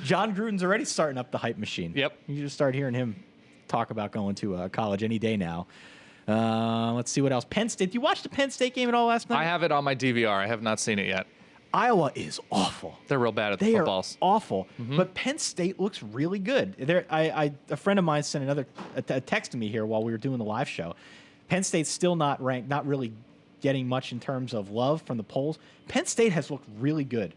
John Gruden's already starting up the hype machine. Yep. You just start hearing him talk about going to college any day now. Let's see what else. Penn State. Did you watch the Penn State game at all last night? I have it on my DVR. I have not seen it yet. Iowa is awful. They're real bad at the footballs. They are awful. But Penn State looks really good. A friend of mine sent a text to me here while we were doing the live show. Penn State's still not ranked, not really getting much in terms of love from the polls. Penn State has looked really good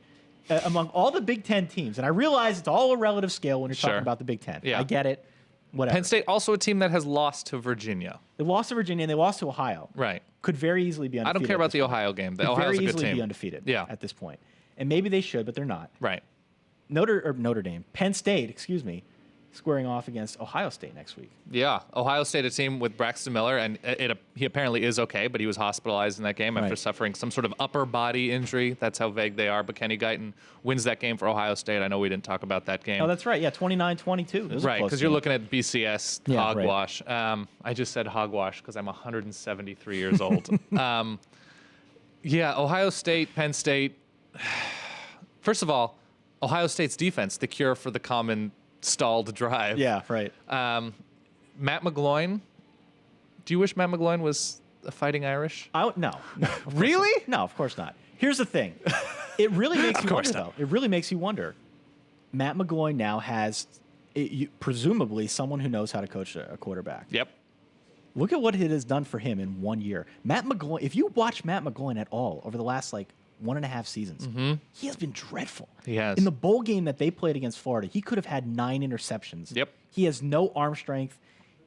among all the Big Ten teams. And I realize it's all a relative scale when you're talking about the Big Ten. Yeah. I get it. Whatever. Penn State, also a team that has lost to Virginia. They lost to Virginia and they lost to Ohio. Right. Could very easily be undefeated. I don't care about the Ohio game. The Ohio's a good easily team. be undefeated at this point. And maybe they should, but they're not. Right. Notre Dame. Penn State, squaring off against Ohio State next week. Yeah. Ohio State, a team with Braxton Miller, and he apparently is okay, but he was hospitalized in that game after suffering some sort of upper body injury. That's how vague they are. But Kenny Guyton wins that game for Ohio State. I know we didn't talk about that game. Oh, that's right. Yeah, 29-22. Right, because you're looking at BCS hogwash. Right. I just said hogwash because I'm 173 years old. Ohio State, Penn State. First of all, Ohio State's defense, the cure for the common stalled drive. Yeah, right. Matt McGloin. Do you wish Matt McGloin was a Fighting Irish? No. Really? No, of course not. Here's the thing. It really makes you wonder, though. It really makes you wonder. Matt McGloin now has, presumably, someone who knows how to coach a quarterback. Yep. Look at what it has done for him in 1 year. Matt McGloin, if you watch Matt McGloin at all over the last, 1.5 seasons, he has been dreadful. He has. In the bowl game that they played against Florida, he could have had 9 interceptions. Yep. He has no arm strength,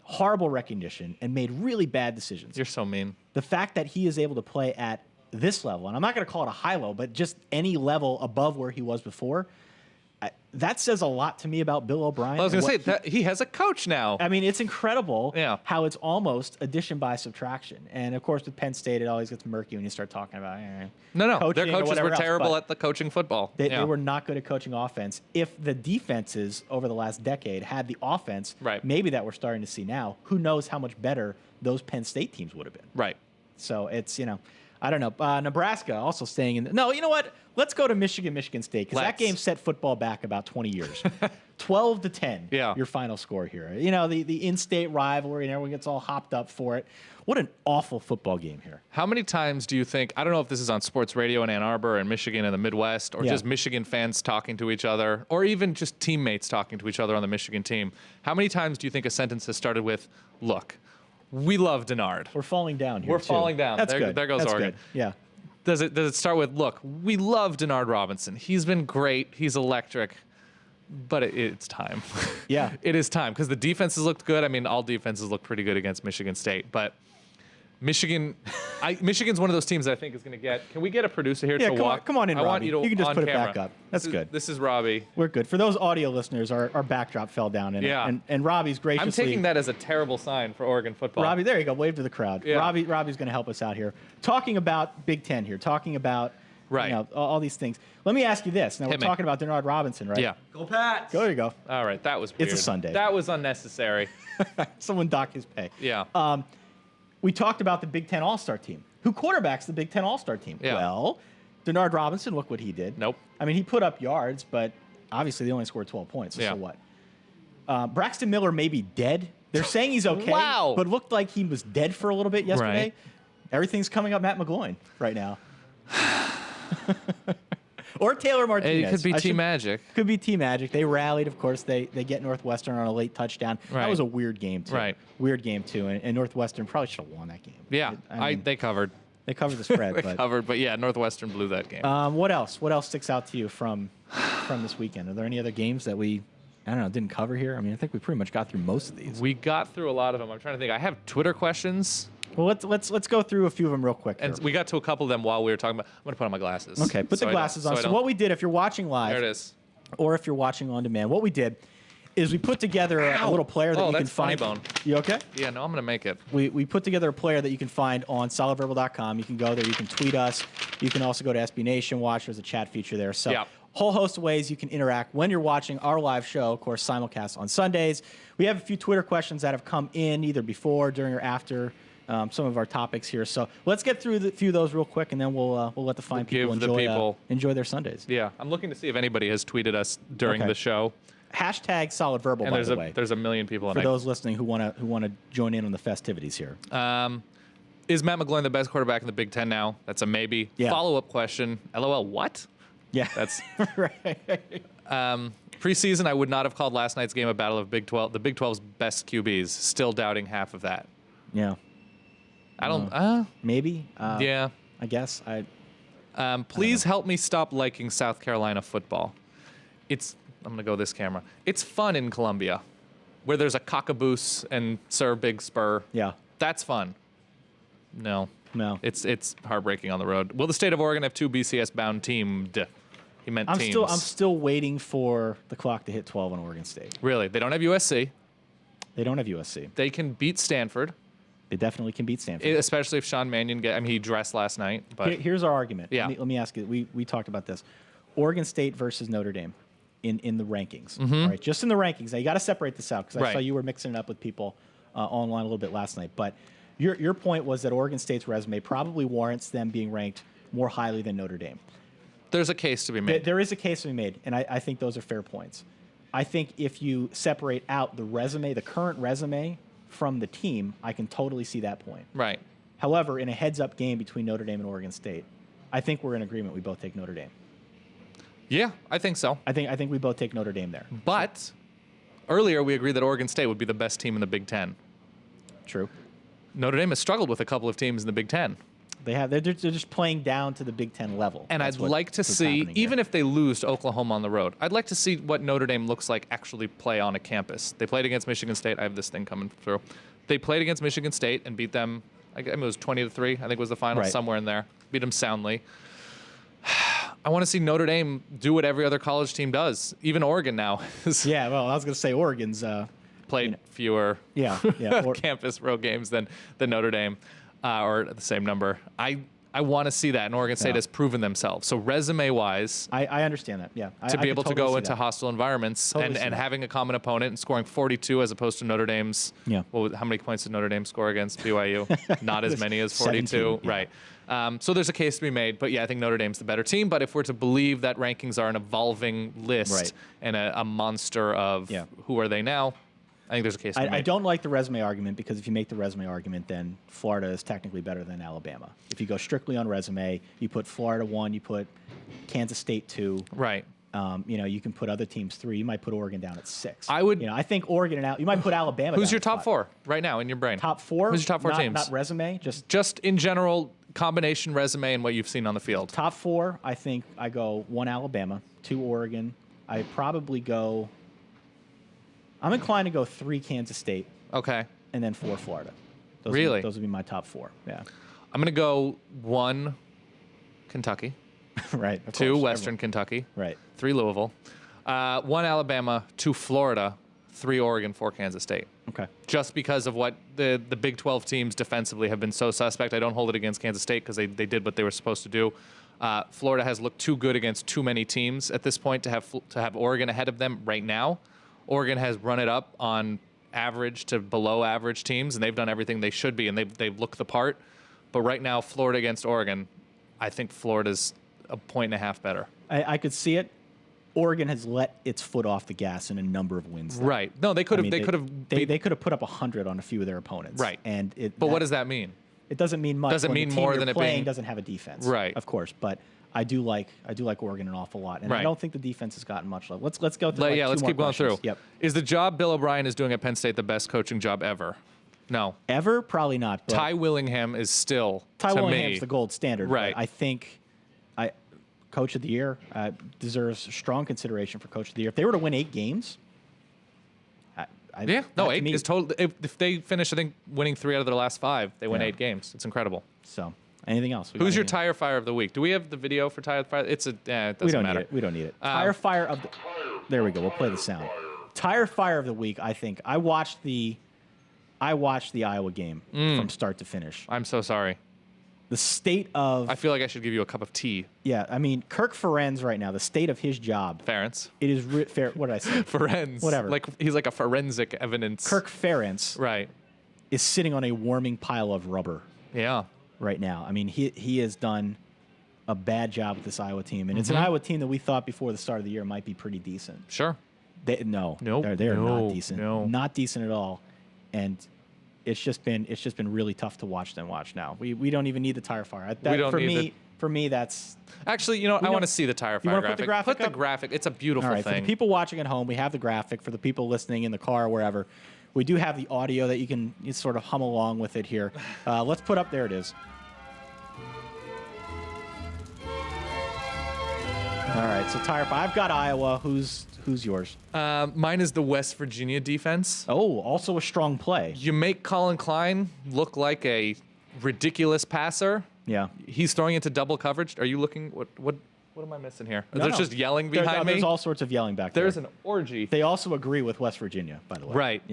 horrible recognition, and made really bad decisions. You're so mean. The fact that he is able to play at this level, and I'm not going to call it a high-low, but just any level above where he was before, that says a lot to me about Bill O'Brien. I was going to say, that he has a coach now. I mean, it's incredible how it's almost addition by subtraction. And, of course, with Penn State, it always gets murky when you start talking about No, their coaches were terrible else, at the coaching football. They were not good at coaching offense. If the defenses over the last decade had the offense, maybe that we're starting to see now, who knows how much better those Penn State teams would have been. Right. So it's, I don't know. Nebraska also staying in. No, you know what? Let's go to Michigan State, because that game set football back about 20 years. 12-10. Yeah. Your final score here. You know, the in-state rivalry and everyone gets all hopped up for it. What an awful football game here. How many times do you think, I don't know if this is on sports radio in Ann Arbor and Michigan and the Midwest, or just Michigan fans talking to each other, or even just teammates talking to each other on the Michigan team. How many times do you think a sentence has started with, look, we love Denard. We're falling down here. We're falling down. That's good. There goes That's Oregon. Good. Yeah. Does it start with, look, we love Denard Robinson. He's been great. He's electric. But it's time. Yeah. It is time because the defenses looked good. I mean, all defenses look pretty good against Michigan State. But Michigan's one of those teams that I think is going to get. Can we get a producer here to walk? Come on in, I Robbie. want you to can just on put camera. it back up. That's good. This is Robbie. We're good. For those audio listeners, our backdrop fell down in Yeah. it. And Robbie's graciously. I'm taking that as a terrible sign for Oregon football. Robbie, there you go. Wave to the crowd. Yeah. Robbie's going to help us out here. Talking about Big Ten here. Talking about Right. you know, all these things. Let me ask you this. Now, we're talking about Denard Robinson, right? Yeah. Go Pats. There you go. All right. That was weird. It's a Sunday. That was unnecessary. Someone dock his pay. Yeah. We talked about the Big Ten All-Star team. Who quarterbacks the Big Ten All-Star team? Yeah. Well, Denard Robinson, look what he did. Nope. I mean, he put up yards, but obviously they only scored 12 points. So what? Braxton Miller may be dead. They're saying he's okay. Wow. But looked like he was dead for a little bit yesterday. Right. Everything's coming up Matt McGloin right now. Or Taylor Martinez. It could be Team Magic. Could be Team Magic. They rallied, of course. They get Northwestern on a late touchdown. Right. That was a weird game, too. Right. Weird game, too. And Northwestern probably should have won that game. Yeah. I mean, They covered. They covered the spread. They covered, but yeah, Northwestern blew that game. What else? What else sticks out to you from this weekend? Are there any other games that we, I don't know, didn't cover here? I mean, I think we pretty much got through most of these. We got through a lot of them. I'm trying to think. I have Twitter questions. Well, let's go through a few of them real quick. And we got to a couple of them while we were talking about. I'm gonna put on my glasses. Okay, put the glasses on. So what we did, if you're watching live, there it is, or if you're watching on demand, what we did is we put together a little player that you can find. Funny bone. You okay? Yeah, no, I'm gonna make it. We put together a player that you can find on solidverbal.com. You can go there. You can tweet us. You can also go to SB Nation Watch. There's a chat feature there. So whole host of ways you can interact when you're watching our live show, of course, simulcast on Sundays. We have a few Twitter questions that have come in either before, during, or after some of our topics here. So let's get through a few of those real quick, and then we'll let the fine people enjoy their Sundays. Yeah, I'm looking to see if anybody has tweeted us during the show. Hashtag solid verbal, by the way. There's a million people for those listening who want to join in on the festivities here. Is Matt McGloin the best quarterback in the Big Ten now? That's a maybe. Yeah. Follow-up question. LOL, what? Yeah. That's right. Preseason, I would not have called last night's game a battle of Big 12. The Big 12's best QBs. Still doubting half of that. Yeah. I don't. Maybe. Yeah. I guess. Please help me stop liking South Carolina football. I'm gonna go this camera. It's fun in Columbia, where there's a cockaboose and Sir Big Spur. Yeah. That's fun. No. No. It's heartbreaking on the road. Will the state of Oregon have two BCS-bound teams? He meant teams. I'm still waiting for the clock to hit 12 on Oregon State. Really? They don't have USC. They don't have USC. They can beat Stanford. They definitely can beat Stanford. Especially if Sean Mannion he dressed last night. But here's our argument. Yeah. Let me ask you. We talked about this. Oregon State versus Notre Dame in the rankings. Mm-hmm. All right, just in the rankings. Now you got to separate this out because I Right. saw you were mixing it up with people online a little bit last night. But your point was that Oregon State's resume probably warrants them being ranked more highly than Notre Dame. There's a case to be made. There is a case to be made, and I think those are fair points. I think if you separate out the current resume from the team, I can totally see that point. Right. However, in a heads-up game between Notre Dame and Oregon State, I think we're in agreement. We both take Notre Dame. Yeah, I think so. I think we both take Notre Dame there. But earlier we agreed that Oregon State would be the best team in the Big Ten. True. Notre Dame has struggled with a couple of teams in the Big Ten. They have. They're just playing down to the Big Ten level. And I'd like to see, even if they lose to Oklahoma on the road, I'd like to see what Notre Dame looks like actually play on a campus. They played against Michigan State. I have this thing coming through. They played against Michigan State and beat them. I mean, it was 20-3. I think was the final, Right. somewhere in there. Beat them soundly. I want to see Notre Dame do what every other college team does. Even Oregon now. Yeah. Well, I was going to say Oregon's played fewer yeah, campus road games than Notre Dame, or the same number. I I want to see that, and Oregon State has proven themselves. So resume-wise, I understand that. Yeah, to be able to totally go see into that. hostile environments and having a common opponent and scoring 42 as opposed to Notre Dame's. Yeah. Well, how many points did Notre Dame score against BYU? Not as many as 42. 17, yeah. Right. So there's a case to be made, but yeah, I think Notre Dame's the better team. But if we're to believe that rankings are an evolving list and a monster of who are they now, I think there's a case to be made. I don't like the resume argument because if you make the resume argument, then Florida is technically better than Alabama. If you go strictly on resume, you put Florida 1, you put Kansas State 2. Right. You can put other teams 3. You might put Oregon down at 6. I would. I think Oregon and you might put Alabama. Who's down your at top 5. 4 right now in your brain? Top 4. Who's your top 4 teams? Not resume. Just in general, combination resume and what you've seen on the field. Top 4. I think I go 1 Alabama, 2 Oregon. I probably go. I'm inclined to go 3 Kansas State. Okay. And then 4 Florida. Really? Those would be my top 4. Yeah. I'm going to go 1 Kentucky. Right. 2 Western Kentucky. Right. 3 Louisville. 1 Alabama, 2 Florida, 3 Oregon, 4 Kansas State. Okay. Just because of what the Big 12 teams defensively have been so suspect. I don't hold it against Kansas State because they did what they were supposed to do. Florida has looked too good against too many teams at this point to have Oregon ahead of them right now. Oregon has run it up on average to below average teams, and they've done everything they should be, and they've looked the part. But right now, Florida against Oregon, I think Florida's a 1.5 better. I could see it. Oregon has let its foot off the gas in a number of wins. Though. Right. No, they could have. They could have put up 100 on a few of their opponents. Right. But what does that mean? It doesn't mean much. Doesn't when mean the team more you're than it playing being doesn't have a defense. Right. Of course, but I do like Oregon an awful lot, and I don't think the defense has gotten much love. Let's go through. Let's keep going through. Yep. Is the job Bill O'Brien is doing at Penn State the best coaching job ever? No. Ever? Probably not. But Ty Willingham is still Ty to Willingham's me, the gold standard. Right. But I think Coach of the Year deserves strong consideration for Coach of the Year. If they were to win 8 games, 8 is total. If they finish, I think winning 3 out of their last 5, they win 8 games. It's incredible. So, anything else? Who's your tire fire of the week? Do we have the video for tire fire? It doesn't matter. We don't need it. Tire fire of the. There we go. We'll play the sound. Tire fire of the week. I think I watched the Iowa game from start to finish. I'm so sorry. The state of. I feel like I should give you a cup of tea. Yeah, I mean Kirk Ferentz right now. The state of his job. Ferentz. It is fair. What did I say? Ferentz. Whatever. Like he's like a forensic evidence. Kirk Ferentz. Right. Is sitting on a warming pile of rubber. Yeah. Right now. I mean, he has done a bad job with this Iowa team, and it's an Iowa team that we thought before the start of the year might be pretty decent. Sure. They're not decent. No. Not decent at all, and. It's just been really tough to watch them now. We don't even need the tire fire. For me, that's actually, I want to see the tire fire graphic. Put the graphic. It's a beautiful thing. For the people watching at home, we have the graphic. For the people listening in the car, wherever, we do have the audio that you can sort of hum along with it here. Let's put up. There it is. All right, so tire fire. I've got Iowa. Who's yours? Mine is the West Virginia defense. Oh, also a strong play. You make Collin Klein look like a ridiculous passer. Yeah. He's throwing into double coverage. Are you looking? What am I missing here? No, There's just yelling behind me. There's all sorts of yelling back there. There's an orgy. They also agree with West Virginia, by the way. Right.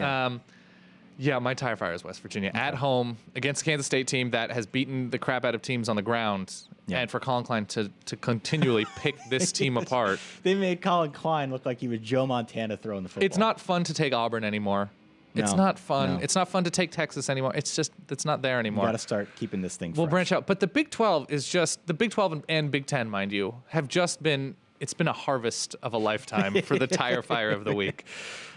Yeah. My tire fire is West Virginia at home against a Kansas State team that has beaten the crap out of teams on the ground. Yeah. And for Collin Klein to continually pick this team apart. They made Collin Klein look like he was Joe Montana throwing the football. It's not fun to take Auburn anymore. It's not fun. It's not fun to take Texas anymore. It's not there anymore. You got to start keeping this thing fresh. We'll branch out. But the Big 12 is just, the Big 12 and Big 10, mind you, have just been, it's been a harvest of a lifetime for the tire fire of the week.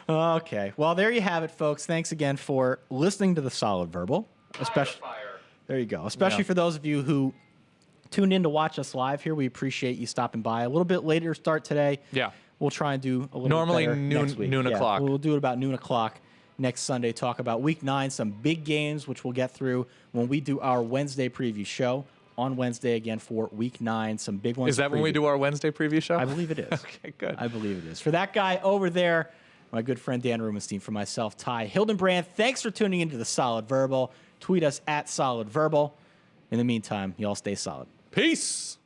Okay. Well, there you have it, folks. Thanks again for listening to the Solid Verbal. There you go. Especially for those of you who tuned in to watch us live here. We appreciate you stopping by. A little bit later start today. Yeah. We'll try and do a little Normally bit better next week. noon o'clock. We'll do it about noon o'clock next Sunday. Talk about Week 9, some big games, which we'll get through when we do our Wednesday preview show. On Wednesday again for Week 9, some big ones. Is that when we do our Wednesday preview show? I believe it is. Okay, good. I believe it is. For that guy over there, my good friend Dan Rubenstein, for myself, Ty Hildenbrand, thanks for tuning into the Solid Verbal. Tweet us at Solid Verbal. In the meantime, y'all stay solid. Peace.